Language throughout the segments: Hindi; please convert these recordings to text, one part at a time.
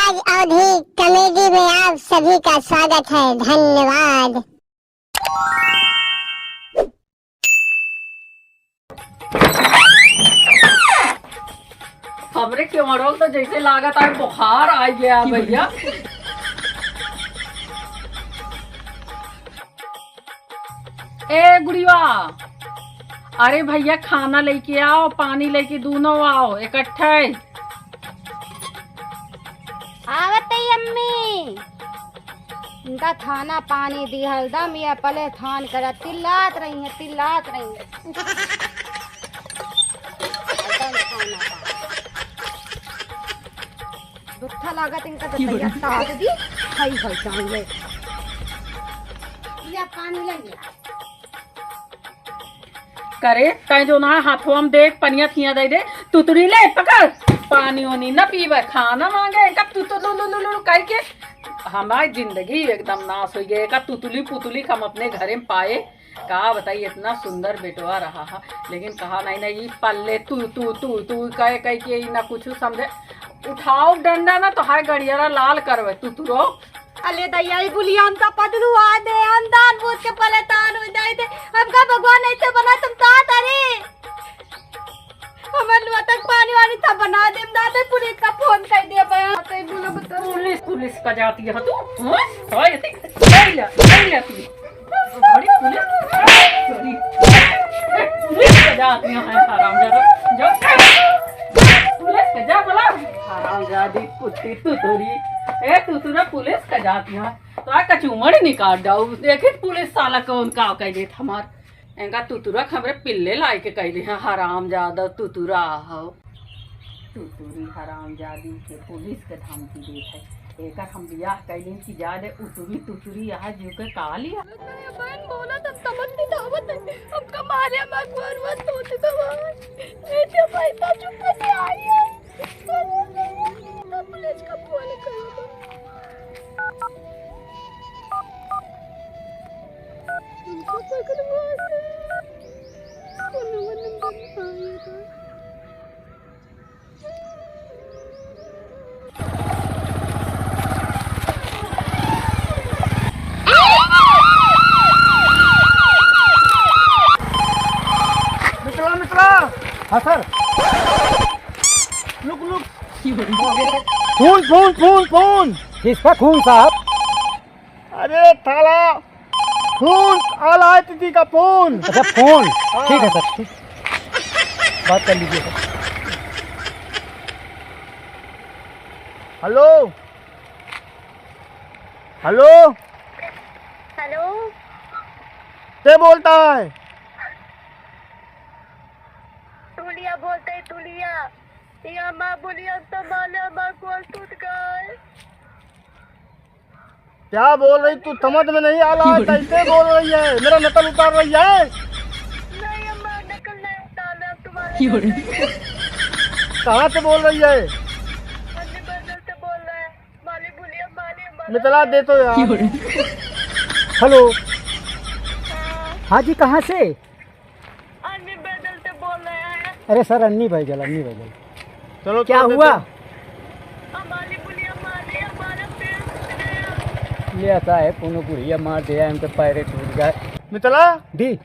राज अवधि कॉमेडी में आप सभी का स्वागत है। धन्यवाद। हमरे क्यों तो जैसे लागत है बुखार आ गया भैया। ए गुड़िया, अरे भैया खाना लेके आओ, पानी लेके दोनों आओ इकट्ठे। आवत है अम्मी, इनका खाना पानी दी हरदम या पले थान कर तिल्लात रही है दुखा लागत इनका तो तैयार ताक दी खाई चाहिए या पानी लेंगे करे कहीं जो ना हाथों हम देख पनिया थिया दे दे तुतरी ले पकड़ पानी वानी न पीवे खाना मांगे कब तुतुलु करके हमारी जिंदगी एकदम नाश हो गई। का तुतुली पुतुली हम अपने घर में पाए, कहा बताइए इतना सुंदर बेटवा रहा है, लेकिन कहा नहीं नहीं पल्ले तू कहे कह के ना कुछ समझे। उठाओ डंडा ना तो हाय गड़ियारा लाल करवे तुतुरो। अले दैया बुलिया हमका पदलू आ दे, हम दान बूझ के पले तान हो जाए थे। हमका भगवान ऐसे बना तुम तात अरे हमारे लुआ तक पानी वानी था बना दे। दादा पुलिस का फोन कर दिया भाई बोलो बता पुलिस का जाती है तू हां ऐसे ले तू बड़ी पुलिस का जाती है हरामजादा जो पुलिस का जा बोला हरामजादी कुत्ती तुतुरी ए तुतुरा पुलिस का जाती है तो आ कचूमड़ निकाल जाओ। देखिए पुलिस साला कौन का कह देत हमार एंगा तुतुरा खबरे पिल्ले लाई के कहली है हरामजादा तुतुरा हो तुतुरी हरामजादी के पुलिस के धमकी देत है। एक हम बियाह कैली कि जाले उतुरी तुतुरी यहाँ जीव के का लिया बहन बोला तब समझ नहीं दावत है हम कमाले मगवर मत सोच तो ऐसे पैसा चुप से आई है तो पुलिस का फोन करो उनको पकड़वा कौन नंबर आएगा। मित्रा हाँ सर लुक खून किसका खून साहब? अरे थाला खून आला है दीदी का फोन। अच्छा फोन, ठीक है सर ठीक बात कर लीजिए सर। हेलो हेलो हेलो क्या बोलता है? तुलिया बोलते है तुलिया या माँ बोलिया तो माले माँ को टूट गए। क्या बोल रही तू? समझ में नहीं आ रहा कैसे बोल रही है? मेरा नकल उतार रही है? नहीं अम्मा नकल नहीं उतार रहा तुम्हारे कहाँ से बोल रही है? बदल से बोल रहा है माली बोलिया माली मितला दे तो यार। हेलो हाँ जी कहाँ से? अन्नी बदल से बोल रहे हैं। अरे सर अन्नी भाई जल चलो क्या तो हुआ? हमारी बोलिया माली हमारा पेड़ टूट गया। ले आता है पुनो बुढ़िया मार दिया उनके पैरे टूट गए। मितला दी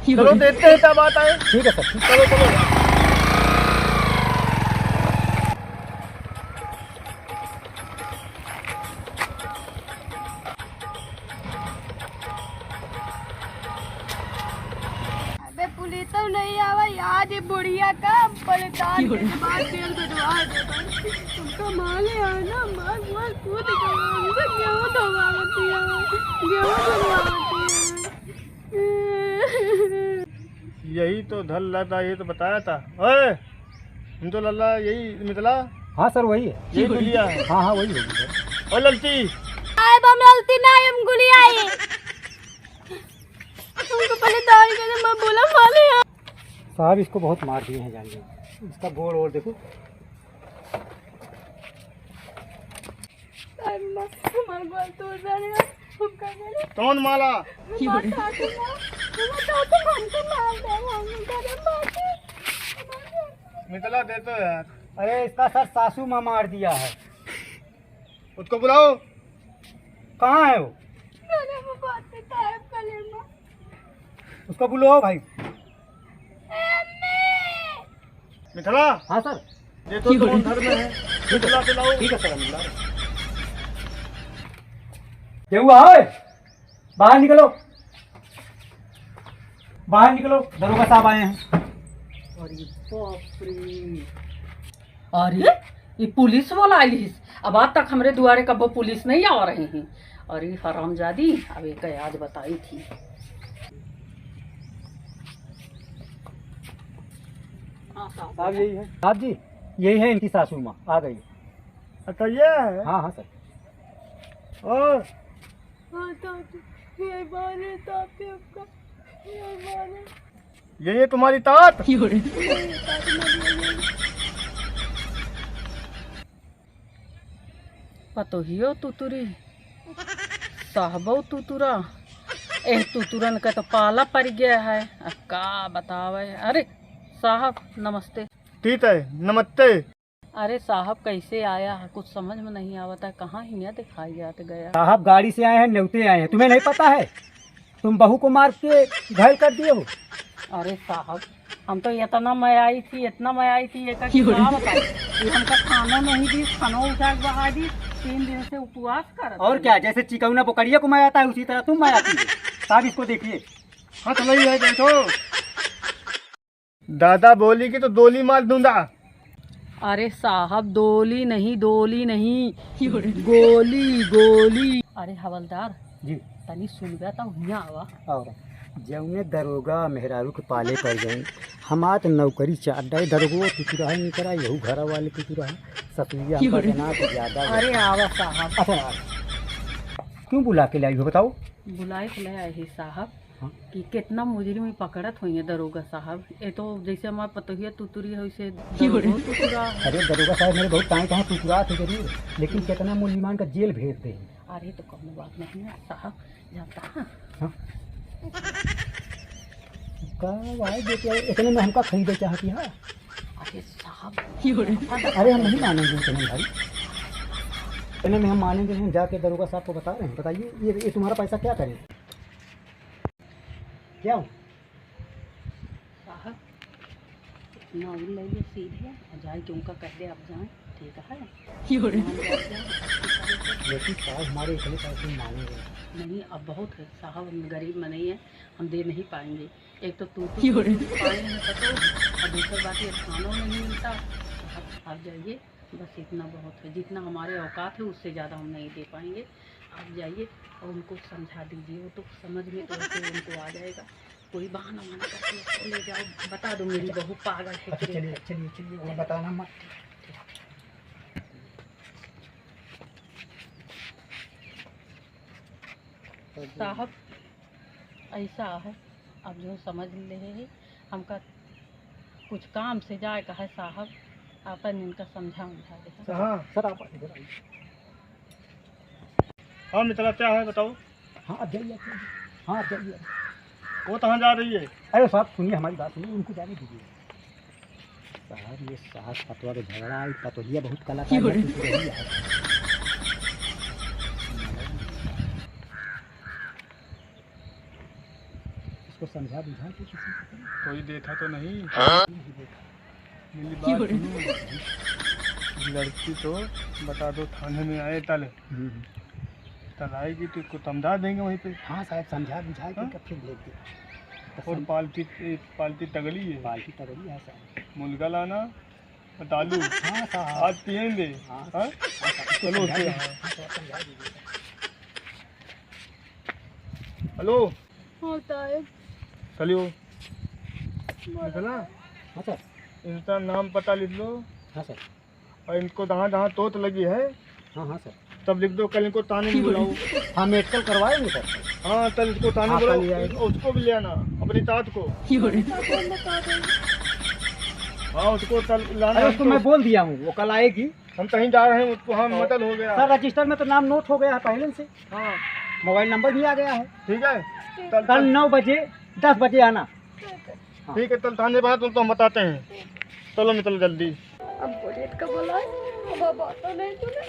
चलो देखते हैं क्या बात है। ठीक है सर चलो अबे पुलिस तो नहीं आवा याद है बुढ़िया का परेशान के बाद तेल भिजवा दे तुमको माले है ना मार कूद गया गेहूं धोवावती है यही तो धल लता ये तो बताया था। ओए हम तो लल्ला यही मितला हाँ सर वही है। यही गुलिया है। हाँ वही होगी सर। और ललती आए बम ललती ना हम गुलिया है तुमको पहले दौड़ के मैं बोला माले है साहब इसको बहुत मार दिए हैं जानिए, इसका गोड़ और देखो। हमारे गोल तोड़ रहे हैं हम कर रहे कौन माला? मितला दे तो यार। अरे इसका सर सासू माँ मार दिया है। उसको बुलाओ। कहाँ है वो? मैंने वो बात बताया कलेमा। उसको बुलाओ भाई। मिथिला, हाँ सर। ये तो कौन घर में है, बुला के लाओ। ठीक है सर, हम बुला रहे हैं। क्या हुआ है? बाहर निकलो, बाहर निकलो, दरोगा साहब आए हैं। अरे बाप रे, अरे ये पुलिस वाला आई है। अब आज तक हमारे दुआरे कब पुलिस नहीं आ रही हैं। अरे हरामजादी, अब एक आज बताई थी। साहब यही है। साहब जी, यही है इनकी सासू माँ, आ गई। अच्छा ये है। हाँ हाँ सर। और हाँ ताऊ, ये मारे ताऊ आपका, ये मारे। ये तुम्हारी तात। पतोहियो तुतुरी, साहबो तुतुरा, ए तुतुरन का तो पाला पड़ गया है। अब का बतावे। अरे साहब नमस्ते। ठीक है, नमस्ते। अरे साहब कैसे आया है, कुछ समझ में नहीं आवता है। कहाँ ही दिखाई जाते गया। साहब गाड़ी से आए हैं, न्योते आए हैं, तुम्हें नहीं पता है? तुम बहू को मार के घायल कर दिए हो। अरे साहब हम तो इतना मैं आई थी, इतना मैं आई थी, एक क्या बताई। ये हमका खाना नहीं दी, खाना उठा के बहा दी। 3 दिन से उपवास कर। और क्या, जैसे चिकौना पोकड़िया को मैं आता है उसी तरह तुम मैं आती है। साहब इसको देखिए। हाँ तो वही है, बैठो। दादा बोली कि तो डोली मार दूंगा। अरे साहब डोली नहीं, डोली नहीं, गोली गोली। अरे हवलदार जी। तनी सुन गया था यहाँ आवा। और जौने दरोगा मेहरारू के पाले पड़ गए, हमार नौकरी चार डाई दरोगो तुतुरा नहीं करा, यहू घर वाले तुतुरा सतुरिया हमका जना तो ज्यादा। अरे आवा साहब। अच्छा, क्यों बुला के लाई हो बताओ? बुलाए तो ले आए ही साहब। हाँ? कि कितना मुजरिम में पकड़त हुई है दरोगा साहब। ये तो जैसे हमारे पतोहिया तुतुरी है वैसे दरोगो तुतुरा। अरे दरोगा साहब मेरे बहुत टाइम कहाँ तुतुरा थे जरूर, लेकिन कितना मुसलमान का जेल भेज दे। अरे तो कौन बात नहीं है साहब, जानता है। हाँ? कब आए बेटे, इतने में हमका खरीदे चाहती है। अरे साहब अरे हम नहीं मानेंगे इतने भाई, इतने में हम मानेंगे नहीं। जाके दरोगा साहब को बता रहे हैं, बताइए ये तुम्हारा पैसा क्या करें? क्या हो? साहब इतना उड़ ले लो सीधे और जाए कि उनका कह दे आप जाएं, ठीक है। लेकिन साहब हमारे इतने पैसे मानेंगे नहीं, अब बहुत है साहब, हम गरीब में नहीं है, हम दे नहीं पाएंगे। एक तो तू पानी में पतो, और दूसरी बात ये खाना नहीं मिलता। साहब आप जाइए, बस इतना बहुत है। जितना हमारे औकात है उससे ज़्यादा हम नहीं दे पाएंगे। आप जाइए और उनको समझा दीजिए, वो तो समझ में तो वैसे उनको आ जाएगा। कोई बहाना वाना करके उसको ले जाओ, बता दो मेरी बहू पागल है। अच्छा चलिए चलिए चलिए, वो बताना मत। साहब ऐसा है, अब जो समझ ले है हमका कुछ काम से जाए का है साहब, अपन इनका समझा दे। हाँ सर आप इधर आइए। हाँ मिथिला, क्या है बताओ। हाँ अब जाइए, हाँ अब जाइए। वो कहाँ जा रही है? अरे साहब सुनिए, हमारी बात सुनिए, उनको जाने दीजिए। साहब ये साहब पतवा के झगड़ा है, पतोहिया बहुत कलाकार है। इसको समझा बुझा के किसी को कोई देखा तो नहीं? नहीं देखा। मेरी बात सुनो, लड़की तो बता दो थाने में आए तल आएगी तो इसको समझा देंगे वहीं पे। हाँ साहब समझा बुझा के फिर ले दे। और पालती तगली है, पालती तगड़ी है साहब। मुर्गा लाना और दालू हाँ साहब। आज पियेंगे। हाँ हाँ? चलो समझा उसके दीजिए। यहाँ। हाँ, तो समझा दीजिए। हेलो हाँ ताऊ, चलियो मिथिला, हाँ सर। इनका नाम पता लिख लो हाँ सर। और इनको जहाँ जहाँ तोत लगी है हाँ हाँ सर। तब लिख दो, कल इनको ताने में बुलाओ। हाँ मेडिकल करवाएंगे सर। हाँ कल इसको ताने हाँ, कल ले आएंगे। बुलाओ, उसको भी ले आना अपनी तात को। हाँ उसको कल लाना। अरे उसको मैं बोल दिया हूँ, वो कल आएगी। हम कहीं जा रहे हैं, उसको हाँ मतलब हो गया। सर रजिस्टर में तो नाम नोट हो गया है पहले से, हाँ मोबाइल नंबर भी आ गया है। ठीक है, कल 9 बजे 10 बजे आना। ठीक है, कल थाने बात तुमको हम बताते हैं। चलो मित्र जल्दी। अब बोलिए का बोला है, अब बात तो नहीं सुने।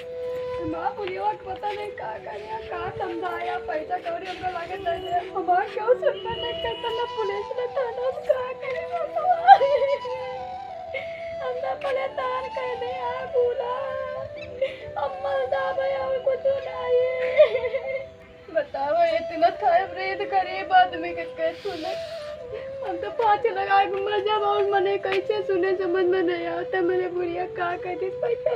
माँ पुलिया को पता नहीं का करिया का समझाया पैसा कौड़ी हमरा लागे दे दे हमार क्यों सुनना नहीं करता ना पुलिस ने थाना में का करे हमरा पहले तार कर दे आ भूला अम्मा दा भैया कुछ नहीं बताओ इतना था रेत गरीब आदमी के कैसे सुने हम तो पाँच लगा के मर जाब और मने कैसे सुने समझ में नहीं आता मेरे बुढ़िया का कहती पैसा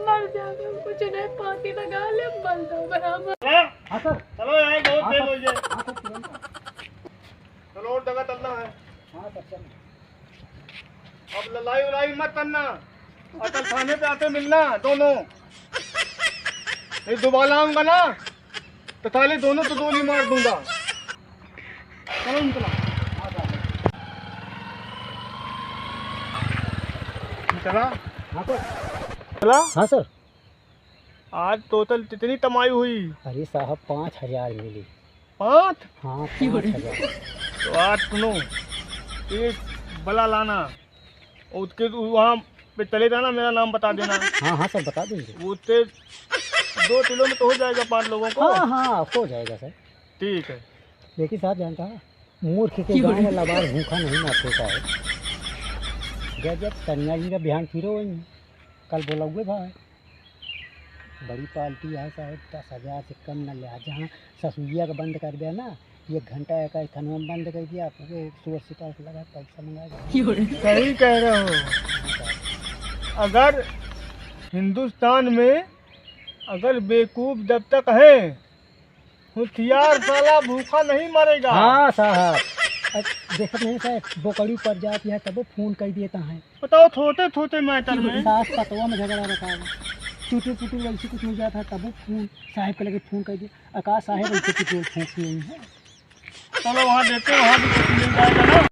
मर जाओ कुछ नहीं पाती लगा ले मर दो बराबर हाँ सर। चलो यार बहुत हाँ देर सर। हो गई। हाँ सर, तुरंत। चलो और जगह चलना है। हाँ सर, चलो। अब लड़ाई उलाई मत करना, अटल थाने पे आते मिलना दोनों। ये दोबारा आऊंगा ना तो ताले दोनों तो गोली मार दूंगा। चलो निकला। चला हाँ सर। चला। हाँ सर। आज टोटल कितनी कमाई हुई? अरे साहब 5,000 मिली। 5? हाँ 5,000। तो आज सुनो, एक बला लाना, उसके वहाँ पे चले जाना, मेरा नाम बता देना। हाँ हाँ सर, बता देंगे। उससे 2 किलो में तो हो जाएगा 5 लोगों को। हाँ हाँ हो जाएगा सर। ठीक है। लेकिन साहब जानता है मूर्ख के गाँव में लबार भूखा नहीं मारते का है। जब कन्या जी का बिहान फिरो वही कल बोलाऊगे भाई बड़ी पार्टी है साहब 10,000 से कम न ले। जहाँ ससुइया का बंद कर दिया ना 1 घंटा एक खनवा में बंद कर दिया आपको 180 पैसा लगा पैसा मंगा। सही कह रहे हो। अगर हिंदुस्तान में अगर बेवकूफ जब तक है होशियार साला भूखा नहीं मरेगा। हाँ साहब देखत नहीं साहब बोकड़ी पर जाती है तब वो फोन कर देता है। बताओ छोटे छोटे मैटर में सास पतवा में झगड़ा रखा टूटू टूटू वैसे कुछ हो जाता है तब वो फोन साहब के लगे फोन कर दिया आकाश साहब वैसे पेट्रोल फूंक है। चलो वहाँ देते हैं, वहाँ भी कुछ मिल जाएगा ना।